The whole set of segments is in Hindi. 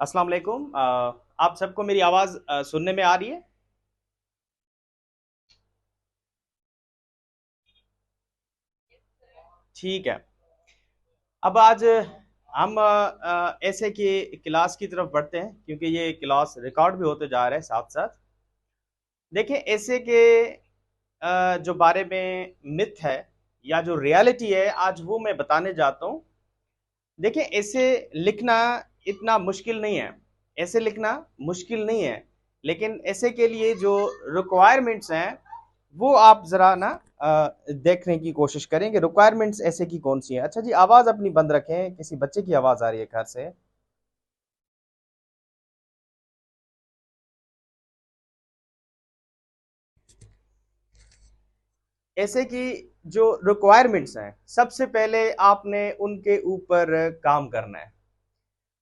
अस्सलाम वालेकुम। आप सबको मेरी आवाज़ सुनने में आ रही है? ठीक है। अब आज हम ऐसे की क्लास की तरफ बढ़ते हैं क्योंकि ये क्लास रिकॉर्ड भी होते जा रहे हैं साथ साथ। देखिए ऐसे के जो बारे में मिथ है या जो रियलिटी है आज वो मैं बताने जाता हूँ। देखिए ऐसे लिखना इतना मुश्किल नहीं है। ऐसे लिखना मुश्किल नहीं है, लेकिन ऐसे के लिए जो रिक्वायरमेंट्स हैं वो आप जरा ना देखने की कोशिश करें कि रिक्वायरमेंट्स ऐसे की कौन सी है। अच्छा जी, आवाज अपनी बंद रखें, किसी बच्चे की आवाज आ रही है घर से। ऐसे की जो रिक्वायरमेंट्स हैं सबसे पहले आपने उनके ऊपर काम करना है।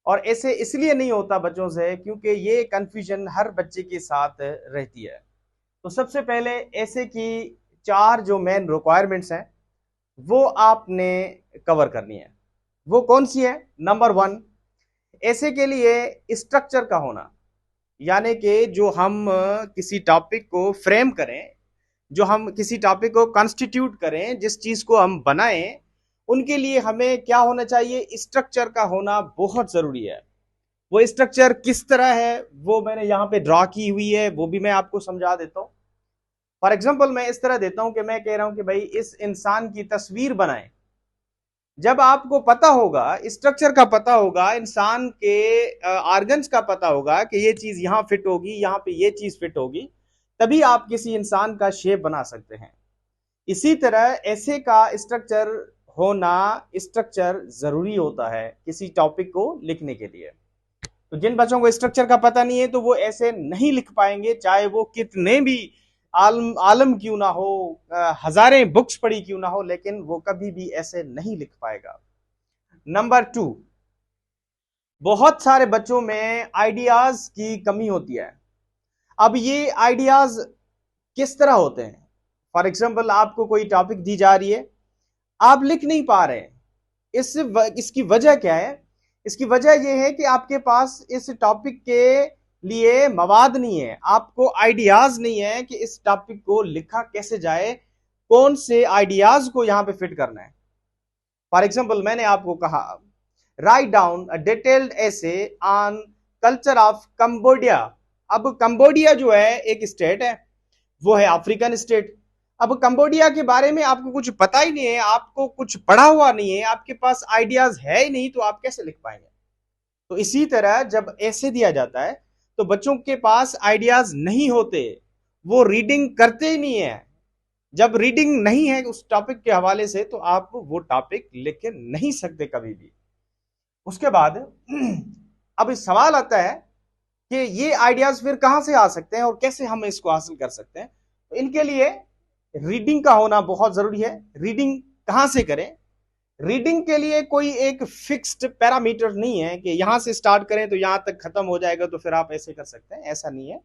और ऐसे इसलिए नहीं होता बच्चों से क्योंकि ये कंफ्यूजन हर बच्चे के साथ रहती है। तो सबसे पहले ऐसे की चार जो मेन रिक्वायरमेंट्स हैं वो आपने कवर करनी है। वो कौन सी है? नंबर वन, ऐसे के लिए स्ट्रक्चर का होना, यानी कि जो हम किसी टॉपिक को फ्रेम करें, जो हम किसी टॉपिक को कॉन्स्टिट्यूट करें, जिस चीज को हम बनाएं, उनके लिए हमें क्या होना चाहिए? स्ट्रक्चर का होना बहुत जरूरी है। वो स्ट्रक्चर किस तरह है वो मैंने यहाँ पे ड्रॉ की हुई है, वो भी मैं आपको समझा देता हूँ। फॉर एग्जाम्पल मैं इस तरह देता हूं कि मैं कह रहा हूं कि भाई इस इंसान की तस्वीर बनाएं। जब आपको पता होगा, स्ट्रक्चर का पता होगा, इंसान के ऑर्गन्स का पता होगा कि ये चीज यहां फिट होगी, यहां पे ये चीज फिट होगी, तभी आप किसी इंसान का शेप बना सकते हैं। इसी तरह ऐसे का स्ट्रक्चर होना, स्ट्रक्चर जरूरी होता है किसी टॉपिक को लिखने के लिए। तो जिन बच्चों को स्ट्रक्चर का पता नहीं है तो वो ऐसे नहीं लिख पाएंगे, चाहे वो कितने भी आलम आलम क्यों ना हो, हजारें बुक्स पढ़ी क्यों ना हो, लेकिन वो कभी भी ऐसे नहीं लिख पाएगा। नंबर टू, बहुत सारे बच्चों में आइडियाज की कमी होती है। अब ये आइडियाज किस तरह होते हैं? फॉर एग्जाम्पल आपको कोई टॉपिक दी जा रही है, आप लिख नहीं पा रहे हैं। इसकी वजह क्या है? इसकी वजह यह है कि आपके पास इस टॉपिक के लिए मवाद नहीं है, आपको आइडियाज नहीं है कि इस टॉपिक को लिखा कैसे जाए, कौन से आइडियाज को यहां पे फिट करना है। फॉर एग्जाम्पल मैंने आपको कहा, write down a detailed essay on culture of Cambodia. अब कंबोडिया जो है एक स्टेट है, वो है अफ्रीकन स्टेट। अब कंबोडिया के बारे में आपको कुछ पता ही नहीं है, आपको कुछ पढ़ा हुआ नहीं है, आपके पास आइडियाज है ही नहीं, तो आप कैसे लिख पाएंगे? तो इसी तरह जब ऐसे दिया जाता है तो बच्चों के पास आइडियाज नहीं होते, वो रीडिंग करते ही नहीं है। जब रीडिंग नहीं है उस टॉपिक के हवाले से तो आप वो टॉपिक लिख के नहीं सकते कभी भी। उसके बाद अब इस सवाल आता है कि ये आइडियाज फिर कहां से आ सकते हैं और कैसे हम इसको हासिल कर सकते हैं। तो इनके लिए रीडिंग का होना बहुत जरूरी है। रीडिंग कहां से करें? रीडिंग के लिए कोई एक फिक्स्ड पैरामीटर नहीं है कि यहां से स्टार्ट करें तो यहां तक खत्म हो जाएगा तो फिर आप ऐसे कर सकते हैं, ऐसा नहीं है।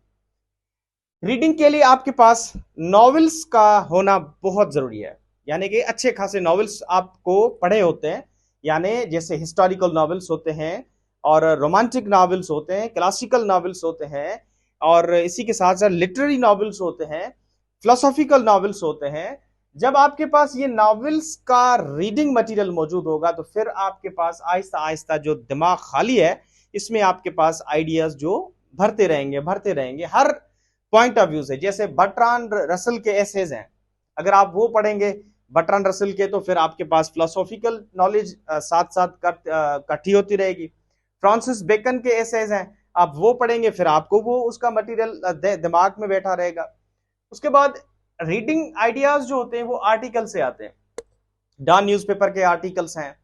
रीडिंग के लिए आपके पास नॉवेल्स का होना बहुत जरूरी है, यानी कि अच्छे खासे नॉवेल्स आपको पढ़े होते हैं, यानी जैसे हिस्टोरिकल नॉवेल्स होते हैं और रोमांटिक नॉवेल्स होते हैं, क्लासिकल नॉवेल्स होते हैं, और इसी के साथ साथ लिटरेरी नॉवेल्स होते हैं, फिलोसॉफिकल नॉवेल्स होते हैं। जब आपके पास ये नॉवेल्स का रीडिंग मटेरियल मौजूद होगा तो फिर आपके पास आहिस्ता आहिस्ता जो दिमाग खाली है इसमें आपके पास आइडियाज जो भरते रहेंगे हर पॉइंट ऑफ व्यू से। जैसे बर्ट्रांड रसल के एसेज हैं, अगर आप वो पढ़ेंगे बर्ट्रांड रसल के, तो फिर आपके पास फिलोसॉफिकल नॉलेज साथ साथ इकट्ठी होती रहेगी। फ्रांसिस बेकन के एसेज हैं, आप वो पढ़ेंगे, फिर आपको वो उसका मटेरियल दिमाग में बैठा रहेगा। उसके बाद रीडिंग आइडियाज जो होते हैं वो आर्टिकल से आते हैं। डॉन न्यूज़पेपर के आर्टिकल्स हैं,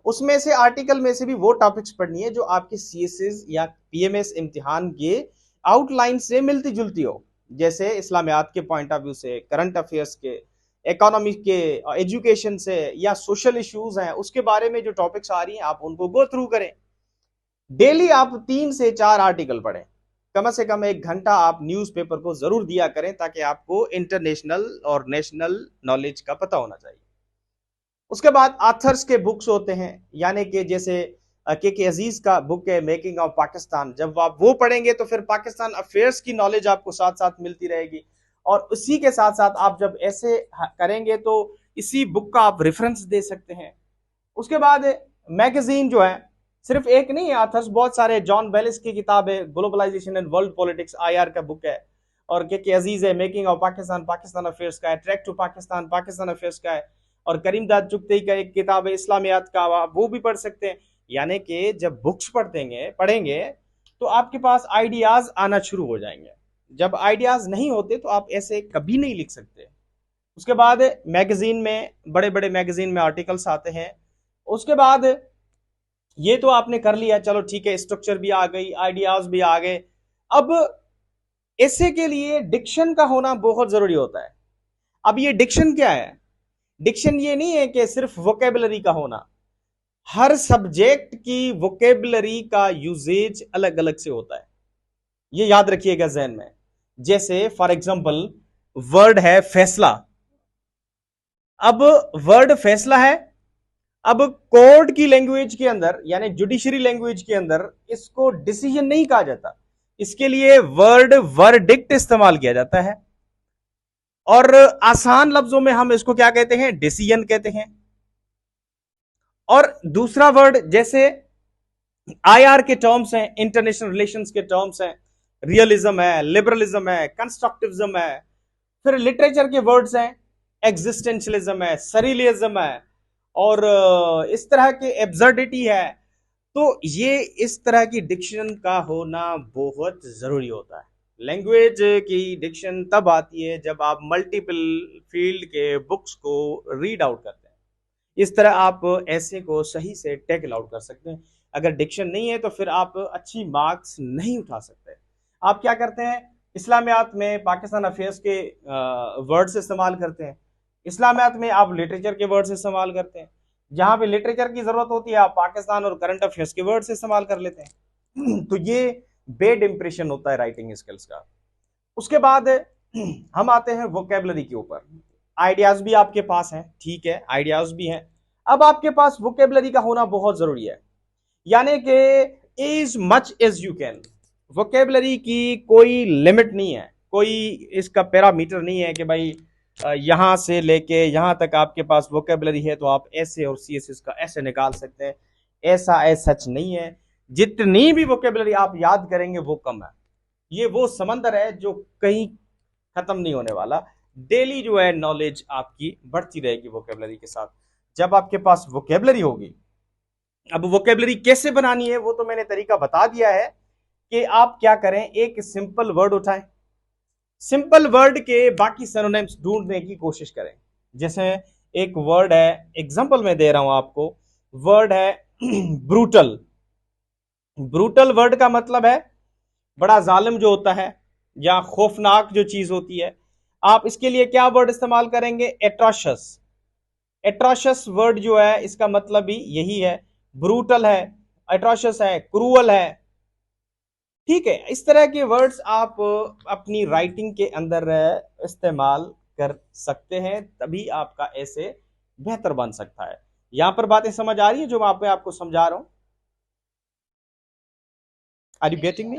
उसमें से आर्टिकल में से भी वो टॉपिक्स पढ़नी है जो आपके सीएसएस या पीएमएस इम्तिहान के आउटलाइन से मिलती जुलती हो, जैसे इस्लामियात के पॉइंट ऑफ व्यू से, करंट अफेयर्स के, इकोनॉमी के, एजुकेशन से, या सोशल इश्यूज हैं उसके बारे में जो टॉपिक्स आ रही हैं आप उनको गो थ्रू करें। डेली आप 3 से 4 आर्टिकल पढ़ें, कम से कम 1 घंटा आप न्यूज़पेपर को जरूर दिया करें ताकि आपको इंटरनेशनल और नेशनल नॉलेज का पता होना चाहिए। उसके बाद ऑथर्स के बुक्स होते हैं, यानी कि जैसे के अजीज का बुक है मेकिंग ऑफ पाकिस्तान। जब आप वो पढ़ेंगे तो फिर पाकिस्तान अफेयर्स की नॉलेज आपको साथ साथ मिलती रहेगी। और उसी के साथ साथ आप जब ऐसे करेंगे तो इसी बुक का आप रेफरेंस दे सकते हैं। उसके बाद मैगजीन जो है सिर्फ एक नहीं है, आथर्स बहुत सारे, जॉन बेलिस की किताब है globalisation and world politics, IR का बुक है। और के अजीज है making of Pakistan, Pakistan affairs का है। Track two Pakistan, Pakistan affairs का है। और करीम दाद चुगतई का एक किताब है इस्लामियात का, आप वो भी पढ़ सकते हैं। यानी कि जब बुक्स पढ़ेंगे तो आपके पास आइडियाज आना शुरू हो जाएंगे। जब आइडियाज नहीं होते तो आप ऐसे कभी नहीं लिख सकते। उसके बाद मैगजीन में, बड़े बड़े मैगजीन में आर्टिकल्स आते हैं। उसके बाद ये तो आपने कर लिया, चलो ठीक है, स्ट्रक्चर भी आ गई, आइडियाज भी आ गए। अब ऐसे के लिए डिक्शन का होना बहुत जरूरी होता है। अब ये डिक्शन क्या है? डिक्शन ये नहीं है कि सिर्फ वोकेबलरी का होना। हर सब्जेक्ट की वोकेबलरी का यूजेज अलग अलग से होता है, ये याद रखिएगा जहन में। जैसे फॉर एग्जांपल वर्ड है फैसला। अब वर्ड फैसला है, अब कोर्ट की लैंग्वेज के अंदर यानी जुडिशरी लैंग्वेज के अंदर इसको डिसीजन नहीं कहा जाता, इसके लिए वर्ड वर्डिक्ट इस्तेमाल किया जाता है। और आसान लफ्जों में हम इसको क्या कहते हैं? डिसीजन कहते हैं। और दूसरा वर्ड जैसे आईआर के टर्म्स हैं, इंटरनेशनल रिलेशंस के टर्म्स हैं, रियलिज्म है, लिबरलिज्म है, कंस्ट्रक्टिविज्म है। फिर लिटरेचर के वर्ड्स हैं, एग्जिस्टेंशियलिज्म है, सरीलिज्म है, और इस तरह के एब्सर्डिटी है। तो ये इस तरह की डिक्शन का होना बहुत जरूरी होता है। लैंग्वेज की डिक्शन तब आती है जब आप मल्टीपल फील्ड के बुक्स को रीड आउट करते हैं। इस तरह आप ऐसे को सही से टैकल आउट कर सकते हैं। अगर डिक्शन नहीं है तो फिर आप अच्छी मार्क्स नहीं उठा सकते। आप क्या करते हैं? इस्लामियात में पाकिस्तान अफेयर्स के वर्ड्स इस्तेमाल करते हैं, इस्लामियात में आप लिटरेचर के वर्ड्स इस्तेमाल करते हैं। जहां पे लिटरेचर की जरूरत होती है आप पाकिस्तान और करंट अफेयर्स के वर्ड्स इस्तेमाल कर लेते हैं। तो ये बेड इंप्रेशन होता है राइटिंग स्किल्स का। उसके बाद हम आते हैं वोकेबलरी के ऊपर। आइडियाज भी आपके पास हैं, ठीक है, आइडियाज भी हैं। अब आपके पास वोकेबलरी का होना बहुत जरूरी है, यानी कि as much as you can. Vocabulary की कोई लिमिट नहीं है, कोई इसका पैरामीटर नहीं है कि भाई यहां से लेके यहां तक आपके पास वोकेबलरी है तो आप ऐसे और सीएसएस का ऐसे निकाल सकते हैं। ऐसा सच नहीं है। जितनी भी वोकेबलरी आप याद करेंगे वो कम है। ये वो समंदर है जो कहीं खत्म नहीं होने वाला। डेली जो है नॉलेज आपकी बढ़ती रहेगी वोकेबलरी के साथ। जब आपके पास वोकेबलरी होगी, अब वोकेबलरी कैसे बनानी है वो तो मैंने तरीका बता दिया है कि आप क्या करें, एक सिंपल वर्ड उठाएं, सिंपल वर्ड के बाकी सिनोनिम्स ढूंढने की कोशिश करें। जैसे एक वर्ड है, एग्जांपल मैं दे रहा हूं आपको, वर्ड है ब्रूटल। ब्रूटल वर्ड का मतलब है बड़ा जालिम जो होता है या खौफनाक जो चीज होती है। आप इसके लिए क्या वर्ड इस्तेमाल करेंगे? एट्रोशस। एट्रोशस वर्ड जो है इसका मतलब भी यही है, ब्रूटल है, एट्रोशस है, क्रूअल है। ठीक है, इस तरह के वर्ड्स आप अपनी राइटिंग के अंदर इस्तेमाल कर सकते हैं, तभी आपका ऐसे बेहतर बन सकता है। यहां पर बातें समझ आ रही है जो मैं आपको समझा रहा हूं? Are you getting me?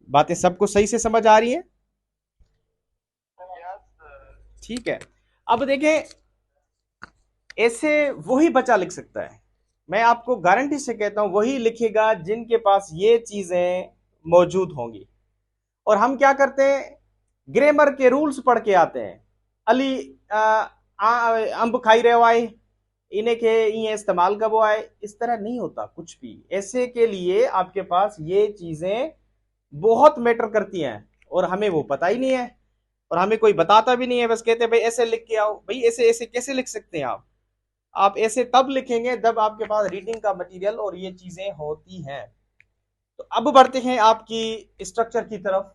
बातें सबको सही से समझ आ रही है? ठीक है। अब देखें, ऐसे वही बच्चा लिख सकता है, मैं आपको गारंटी से कहता हूं वही लिखेगा जिनके पास ये चीजें मौजूद होंगी। और हम क्या करते हैं? ग्रामर के रूल्स पढ़ के आते हैं। अली अंब खाई रहे आए, इन्हें के ये इस्तेमाल कब आए, इस तरह नहीं होता कुछ भी। ऐसे के लिए आपके पास ये चीजें बहुत मैटर करती हैं और हमें वो पता ही नहीं है, और हमें कोई बताता भी नहीं है। बस कहते हैं भाई ऐसे लिख के आओ। भाई ऐसे ऐसे कैसे लिख सकते हैं आप ऐसे तब लिखेंगे जब आपके पास रीडिंग का मटेरियल और ये चीजें होती हैं। तो अब बढ़ते हैं आपकी स्ट्रक्चर की तरफ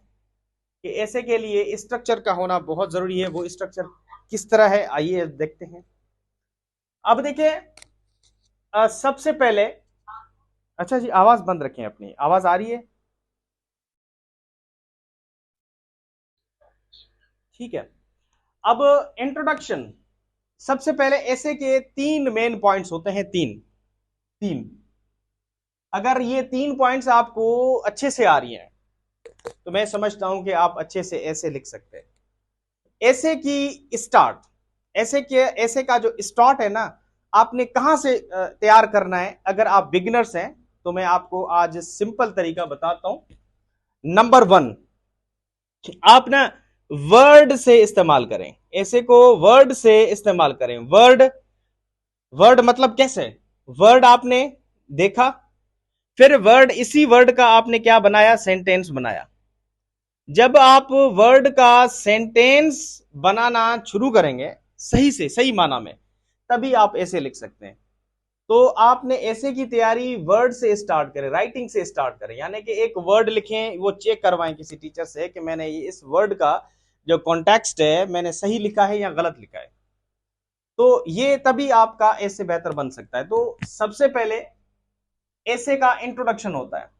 कि ऐसे के लिए स्ट्रक्चर का होना बहुत जरूरी है। वो स्ट्रक्चर किस तरह है, आइए देखते हैं। अब देखिए, सबसे पहले, अच्छा जी आवाज बंद रखें, अपनी आवाज आ रही है? ठीक है। अब इंट्रोडक्शन, सबसे पहले ऐसे के तीन मेन पॉइंट्स होते हैं, तीन तीन। अगर ये 3 पॉइंट्स आपको अच्छे से आ रही हैं तो मैं समझता हूं कि आप अच्छे से ऐसे लिख सकते हैं। ऐसे की स्टार्ट, ऐसे का जो स्टार्ट है ना, आपने कहां से तैयार करना है। अगर आप बिगिनर्स हैं तो मैं आपको आज सिंपल तरीका बताता हूं। नंबर 1, आप ना वर्ड से इस्तेमाल करें, ऐसे को वर्ड से इस्तेमाल करें। वर्ड, वर्ड मतलब कैसे, वर्ड आपने देखा, फिर वर्ड, इसी वर्ड का आपने क्या बनाया, सेंटेंस बनाया। जब आप वर्ड का सेंटेंस बनाना शुरू करेंगे सही से सही माना में, तभी आप ऐसे लिख सकते हैं। तो आपने ऐसे की तैयारी वर्ड से स्टार्ट करें, राइटिंग से स्टार्ट करें, यानी कि एक वर्ड लिखें, वो चेक करवाएं किसी टीचर से कि मैंने इस वर्ड का जो कॉन्टेक्स्ट है मैंने सही लिखा है या गलत लिखा है। तो ये तभी आपका ऐसे बेहतर बन सकता है। तो सबसे पहले ऐसे का इंट्रोडक्शन होता है।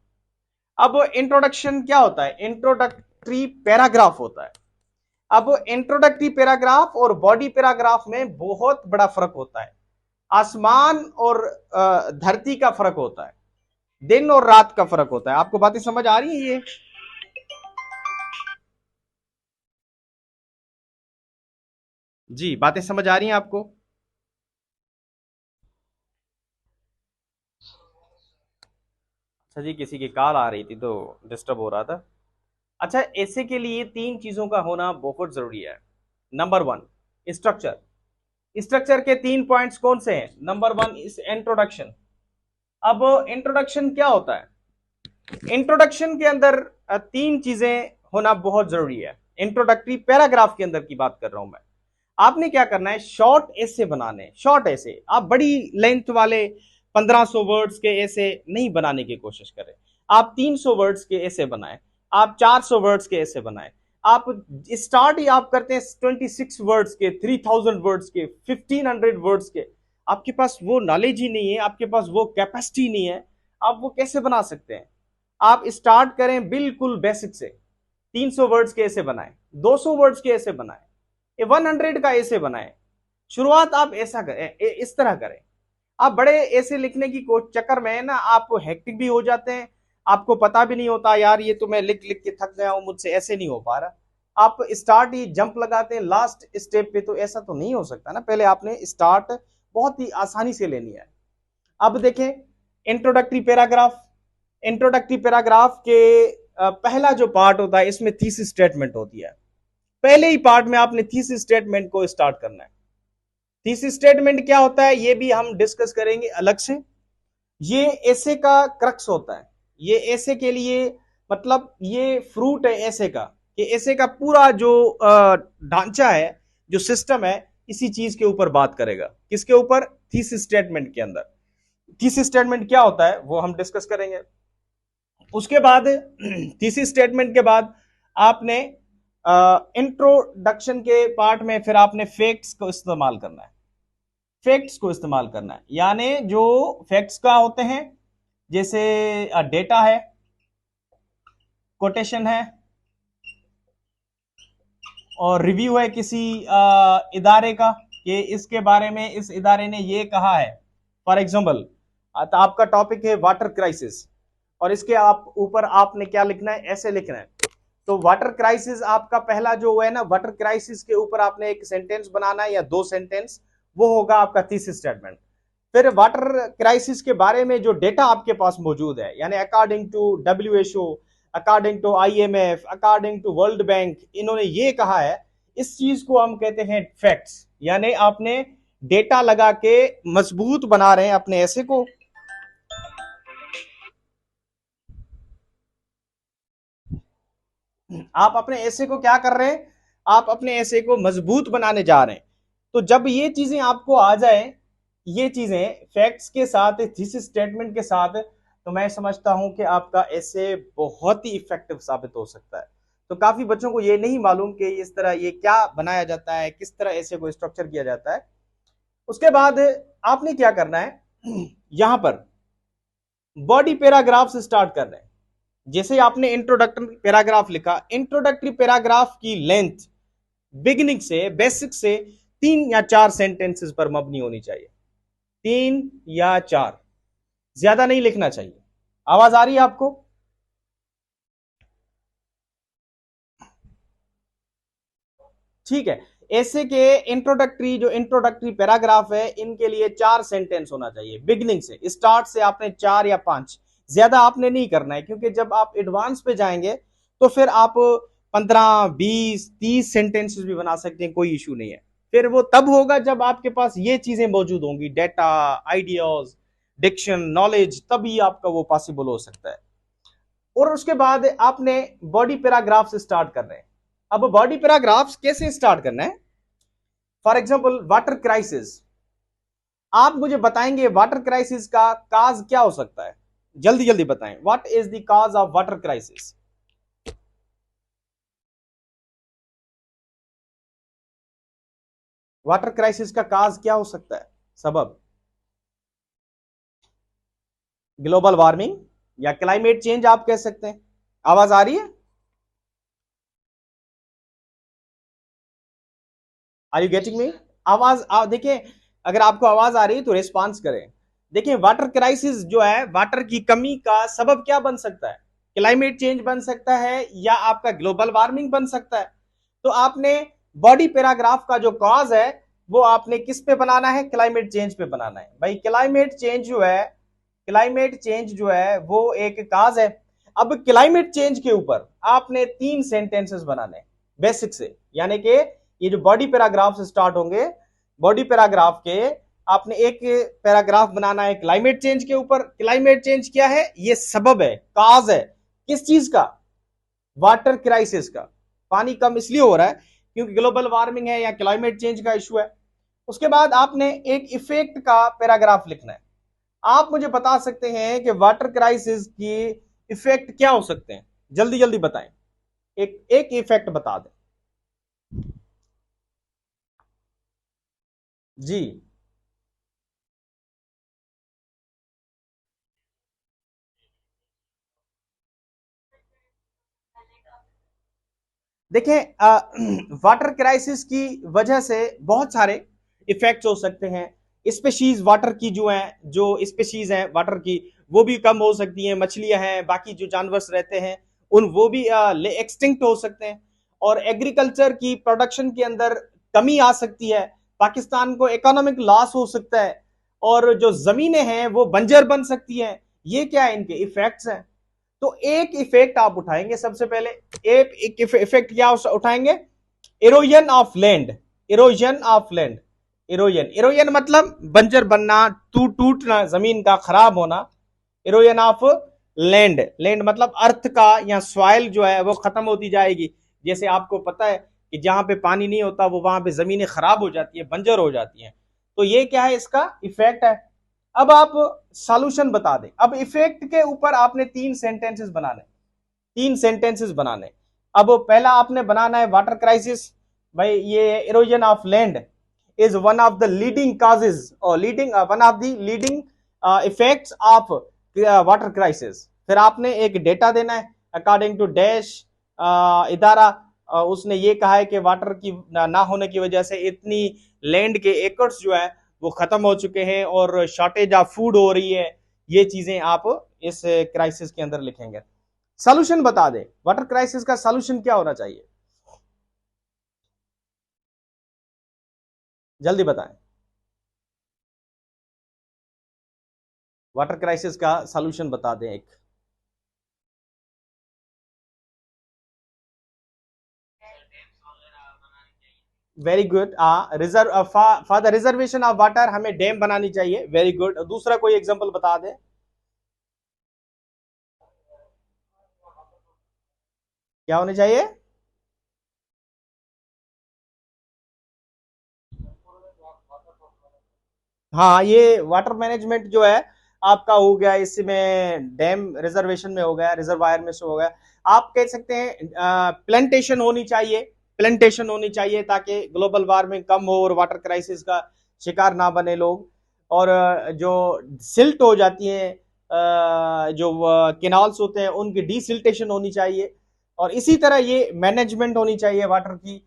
अब इंट्रोडक्शन क्या होता है, इंट्रोडक्टरी पैराग्राफ होता है। अब इंट्रोडक्टरी पैराग्राफ और बॉडी पैराग्राफ में बहुत बड़ा फर्क होता है। आसमान और धरती का फर्क होता है, दिन और रात का फर्क होता है। आपको बातें समझ आ रही है ये? जी, बातें समझ आ रही हैं आपको? अच्छा जी, किसी की कॉल आ रही थी तो डिस्टर्ब हो रहा था। अच्छा, ऐसे के लिए 3 चीजों का होना बहुत जरूरी है। Number 1, structure. स्ट्रक्चर के 3 पॉइंट्स कौन से हैं? Number 1 is introduction. अब इंट्रोडक्शन क्या होता है? इंट्रोडक्शन के अंदर 3 चीजें होना बहुत जरूरी है। इंट्रोडक्टरी पैराग्राफ के अंदर की बात कर रहा हूं मैं। आपने क्या करना है, शॉर्ट ऐसे बनाने। शॉर्ट ऐसे, आप बड़ी लेंथ वाले 1500 वर्ड्स के ऐसे नहीं बनाने की कोशिश करें। आप 300 वर्ड्स के ऐसे बनाएं, आप 400 वर्ड्स के ऐसे बनाएं। आप स्टार्ट ही आप करते हैं 26 वर्ड्स के, 3000 वर्ड्स के, 1500 वर्ड्स के। आपके पास वो नॉलेज ही नहीं है, आपके पास वो कैपेसिटी नहीं है, आप वो कैसे बना सकते हैं? आप स्टार्ट करें बिल्कुल बेसिक से। 300 वर्ड्स के ऐसे बनाएं, 200 वर्ड्स के ऐसे बनाएं, 100 का ऐसे बनाएं। शुरुआत आप ऐसा करें, इस तरह करें। आप बड़े ऐसे लिखने की चक्कर में ना आप हेक्टिक भी हो जाते हैं, आपको पता भी नहीं होता यार ये तो मैं लिख लिख के थक गया हूं, मुझसे ऐसे नहीं हो पा रहा। आप स्टार्ट ही जंप लगाते हैं लास्ट स्टेप पे, तो ऐसा तो नहीं हो सकता ना। पहले आपने स्टार्ट बहुत ही आसानी से लेनी है। अब देखें इंट्रोडक्टरी पैराग्राफ। इंट्रोडक्टरी पैराग्राफ के पहला जो पार्ट होता है, इसमें थीसिस स्टेटमेंट होती है। पहले ही पार्ट में आपने थीसिस स्टेटमेंट को स्टार्ट करना है। थीसिस स्टेटमेंट क्या होता है ये भी हम डिस्कस करेंगे अलग से। ये ऐसे का क्रक्स होता है। ये ऐसे के लिए मतलब ये फ्रूट है ऐसे का, कि ऐसे का पूरा जो ढांचा है, जो सिस्टम है, इसी चीज के ऊपर बात करेगा। किसके ऊपर? थीसिस स्टेटमेंट के अंदर। थीसिस स्टेटमेंट क्या होता है वो हम डिस्कस करेंगे। उसके बाद थीसिस स्टेटमेंट के बाद आपने इंट्रोडक्शन के पार्ट में फिर आपने फैक्ट्स को इस्तेमाल करना है। फैक्ट्स को इस्तेमाल करना है, यानी जो फैक्ट्स का होते हैं, जैसे डेटा है, कोटेशन है, और रिव्यू है किसी इदारे का, कि इसके बारे में इस इदारे ने ये कहा है। फॉर एग्जाम्पल, तो आपका टॉपिक है वाटर क्राइसिस, और इसके आप ऊपर आपने क्या लिखना है, ऐसे लिखना है। तो वाटर क्राइसिस आपका पहला जो है ना, वाटर क्राइसिस के ऊपर आपने एक सेंटेंस बनाना है या 2 सेंटेंस, वो होगा आपका थीसिस स्टेटमेंट। फिर वाटर क्राइसिस के बारे में जो डेटा आपके पास मौजूद है, यानी according to WHO, according to IMF, according to world bank, इन्होंने ये कहा है, इस चीज को हम कहते हैं फैक्ट्स। यानी आपने डेटा लगा के मजबूत बना रहे हैं अपने ऐसे को। आप अपने ऐसे को क्या कर रहे हैं, आप अपने ऐसे को मजबूत बनाने जा रहे हैं। तो जब ये चीजें आपको आ जाए, ये चीजें फैक्ट्स के साथ, थीसिस स्टेटमेंट के साथ, तो मैं समझता हूं कि आपका ऐसे बहुत ही इफेक्टिव साबित हो सकता है। तो काफी बच्चों को ये नहीं मालूम कि इस तरह ये क्या बनाया जाता है, किस तरह ऐसे को स्ट्रक्चर किया जाता है। उसके बाद आपने क्या करना है, यहां पर बॉडी पैराग्राफ से स्टार्ट कर रहे हैं। जैसे आपने इंट्रोडक्टरी पैराग्राफ लिखा, इंट्रोडक्टरी पैराग्राफ की लेंथ बिगिनिंग से, बेसिक से 3 या 4 सेंटेंसेस पर मबनी होनी चाहिए। 3 या 4, ज्यादा नहीं लिखना चाहिए। आवाज आ रही है आपको? ठीक है। ऐसे के इंट्रोडक्टरी पैराग्राफ है, इनके लिए 4 सेंटेंस होना चाहिए बिगनिंग से, स्टार्ट से आपने 4 या 5, ज्यादा आपने नहीं करना है, क्योंकि जब आप एडवांस पे जाएंगे तो फिर आप 15, 20, 30 सेंटेंसेस भी बना सकते हैं, कोई इशू नहीं है। फिर वो तब होगा जब आपके पास ये चीजें मौजूद होंगी, डेटा, आइडियाज, डिक्शन, नॉलेज, तभी आपका वो पॉसिबल हो सकता है। और उसके बाद आपने बॉडी पैराग्राफ से स्टार्ट करना है। अब बॉडी पैराग्राफ्स कैसे स्टार्ट करना है? फॉर एग्जांपल वाटर क्राइसिस, आप मुझे बताएंगे वाटर क्राइसिस का काज क्या हो सकता है? जल्दी जल्दी बताएं, what is the cause of water crisis? Water crisis का काज क्या हो सकता है, सबब? ग्लोबल वार्मिंग या क्लाइमेट चेंज आप कह सकते हैं। आवाज आ रही है? Are you getting me? आवाज देखिए, अगर आपको आवाज आ रही है तो रिस्पॉन्स करें। देखिए, वाटर क्राइसिस जो है, वाटर की कमी का सबब क्या बन सकता है? क्लाइमेट चेंज बन सकता है या आपका ग्लोबल वार्मिंग बन सकता है। तो आपने बॉडी पैराग्राफ का जो कॉज है वो आपने किस पे बनाना है? क्लाइमेट चेंज पे बनाना है। भाई क्लाइमेट चेंज जो है वो एक काज है। अब क्लाइमेट चेंज के ऊपर आपने 3 सेंटेंसेस बनाने हैं बेसिक से, यानी कि ये जो बॉडी पैराग्राफ से स्टार्ट होंगे, बॉडी पैराग्राफ के आपने एक पैराग्राफ बनाना है क्लाइमेट चेंज के ऊपर। क्लाइमेट चेंज क्या है? ये सबब है, काज है, किस चीज का? वाटर क्राइसिस का। पानी कम इसलिए हो रहा है क्योंकि ग्लोबल वार्मिंग है या क्लाइमेट चेंज का इशू है। उसके बाद आपने एक इफेक्ट का पैराग्राफ लिखना है। आप मुझे बता सकते हैं कि वाटर क्राइसिस की इफेक्ट क्या हो सकते हैं? जल्दी जल्दी बताएं, एक एक इफेक्ट बता दें जी। देखें, वाटर क्राइसिस की वजह से बहुत सारे इफेक्ट्स हो सकते हैं। स्पेशीज वाटर की जो स्पेशीज हैं वाटर की, वो भी कम हो सकती हैं। मछलियां हैं, बाकी जो जानवर रहते हैं, वो भी एक्सटिंक्ट हो सकते हैं। और एग्रीकल्चर की प्रोडक्शन के अंदर कमी आ सकती है। पाकिस्तान को इकोनॉमिक लॉस हो सकता है। और जो जमीनें हैं वो बंजर बन सकती हैं। ये क्या है? इनके इफेक्ट्स हैं। तो एक इफेक्ट आप उठाएंगे सबसे पहले। एक इफेक्ट क्या उठाएंगे? Erosion of land. Erosion of land. Erosion मतलब बंजर बनना, टूटना, जमीन का खराब होना। Erosion of land. लैंड मतलब अर्थ का या सॉइल जो है वो खत्म होती जाएगी। जैसे आपको पता है कि जहां पे पानी नहीं होता वो वहां पे जमीनें खराब हो जाती है, बंजर हो जाती हैं। तो ये क्या है? इसका इफेक्ट है। अब आप सॉल्यूशन बता दें। अब इफेक्ट के ऊपर आपने 3 सेंटेंसेस बनाने। अब पहला आपने बनाना है वाटर क्राइसिस। भाई ये erosion of land is one of the leading causes और leading one of the leading effects of water crisis. फिर आपने एक डेटा देना है। अकॉर्डिंग टू डैश इदारा, उसने ये कहा है कि वाटर की ना होने की वजह से इतनी लैंड के एकर्स जो है वो खत्म हो चुके हैं और शॉर्टेज ऑफ फूड हो रही है। ये चीजें आप इस क्राइसिस के अंदर लिखेंगे। सॉल्यूशन बता दे, वाटर क्राइसिस का सॉल्यूशन क्या होना चाहिए? जल्दी बताएं। वाटर क्राइसिस का सॉल्यूशन बता दें एक। Very good. Reserve for the reservation of water हमें डैम बनानी चाहिए। Very good. दूसरा कोई एग्जांपल बता दें। क्या होने चाहिए? हाँ, ये वाटर मैनेजमेंट जो है आपका हो गया, इसमें डैम रिजर्वेशन में हो गया, रिजर्वायर में से हो गया। आप कह सकते हैं प्लांटेशन होनी चाहिए। प्लांटेशन होनी चाहिए ताकि ग्लोबल वार्मिंग कम हो और वाटर क्राइसिस का शिकार ना बने लोग। और जो सिल्ट हो जाती है, जो केनाल्स होते हैं उनकी डीसिल्टेशन होनी चाहिए। और इसी तरह ये मैनेजमेंट होनी चाहिए वाटर की।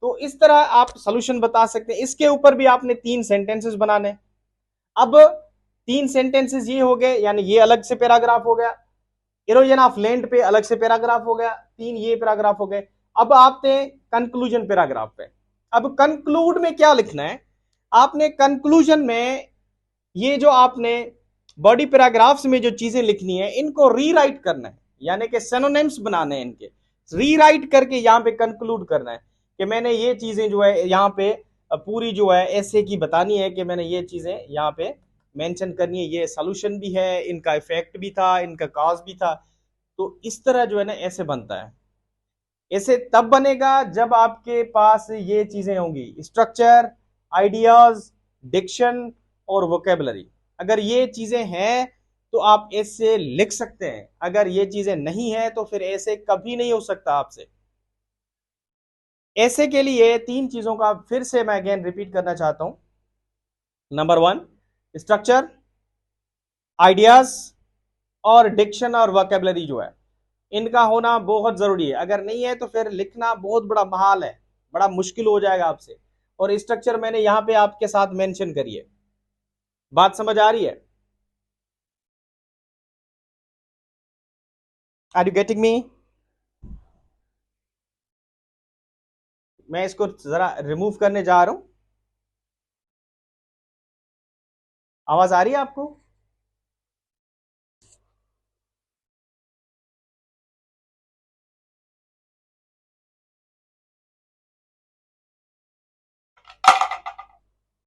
तो इस तरह आप सोल्यूशन बता सकते हैं। इसके ऊपर भी आपने 3 सेंटेंसेस बनाने। अब 3 सेंटेंसेस ये हो गए, यानी ये अलग से पैराग्राफ हो गया। इरोजन ऑफ लैंड पे अलग से पैराग्राफ हो गया, 3 ये पैराग्राफ हो गए। अब आपने कंक्लूजन पैराग्राफ पे, अब कंक्लूड में क्या लिखना है, आपने कंक्लूजन में ये जो आपने बॉडी पैराग्राफ्स में जो चीजें लिखनी है इनको रीराइट करना है, यानी कि सिनोनिम्स बनाने हैं इनके, रीराइट करके यहां पे कंक्लूड करना है कि मैंने ये चीजें जो है यहाँ पे पूरी जो है ऐसे की बतानी है कि मैंने ये चीजें यहाँ पे मेंशन करनी है, ये सॉल्यूशन भी है, इनका इफेक्ट भी था, इनका कॉज भी था। तो इस तरह जो है ना ऐसे बनता है। ऐसे तब बनेगा जब आपके पास ये चीजें होंगी, स्ट्रक्चर, आइडियाज, डिक्शन और वोकेबलरी। अगर ये चीजें हैं तो आप ऐसे लिख सकते हैं, अगर ये चीजें नहीं है तो फिर ऐसे कभी नहीं हो सकता आपसे। ऐसे के लिए 3 चीजों का फिर से मैं अगेन रिपीट करना चाहता हूं। नंबर 1 स्ट्रक्चर, आइडियाज और डिक्शन और वोकेबलरी जो है इनका होना बहुत जरूरी है। अगर नहीं है तो फिर लिखना बहुत बड़ा महाल है, बड़ा मुश्किल हो जाएगा आपसे। और स्ट्रक्चर मैंने यहां पे आपके साथ मेंशन करी है। बात समझ आ रही है? Are you getting me? मैं इसको जरा रिमूव करने जा रहा हूं। आवाज आ रही है आपको?